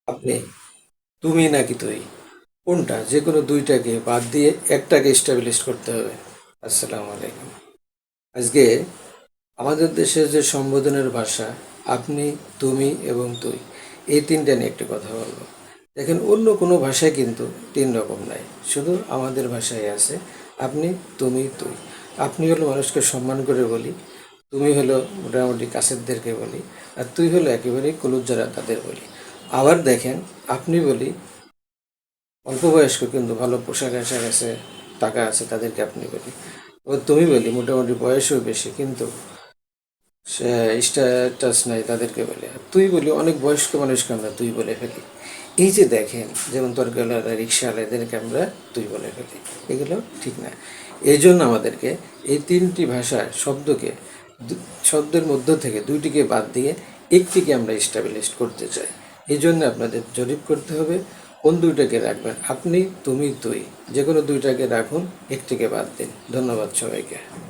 আপনি তুমি নাকি তুই, কোনটা? যে কোনো দুইটাকে বাদ দিয়ে একটাকে স্টাবলিশ করতে হবে। আসসালামু আলাইকুম। আজকে আমাদের দেশের যে সম্বোধনের ভাষা, আপনি, তুমি এবং তুই, এই তিনটা নিয়ে একটু কথা বলবো। দেখেন, অন্য কোনো ভাষায় কিন্তু তিন রকম নাই, শুধু আমাদের ভাষায় আছে আপনি, তুমি, তুই। আপনি হলো মানুষকে সম্মান করে বলি, তুমি হলো মোটামুটি কাছেরদেরকে বলি, আর তুই হলো একেবারেই কলুজ যারা তাদের বলি। আবার দেখেন, আপনি বলি অল্প বয়স্ক কিন্তু ভালো পোশাক আশাক আছে, টাকা আছে, তাদেরকে আপনি বলি। এবার তুমি বলি মোটামুটি বয়সও বেশি কিন্তু সে স্ট্যাটাস নাই, তাদেরকে বলে। আর তুই বলি অনেক বয়স্ক মানুষকে আমরা তুই বলে ফেলি। এই যে দেখেন, যেমন তরকারিওয়ালা, রিক্সাওয়ালা, এদেরকে আমরা তুই বলে ফেলি। এগুলো ঠিক না। এই জন্য আমাদেরকে এই তিনটি ভাষার শব্দকে শব্দের মধ্য থেকে দুইটিকে বাদ দিয়ে একটিকে আমরা স্টাবলিশ করতে চাই। এই জন্য আপনাদের জরিপ করতে হবে কোন দুইটাকে রাখবেন। আপনি, তুমি, তুই, যে কোনো দুইটাকে রাখুন, একটিকে বাদ দিন। ধন্যবাদ সবাইকে।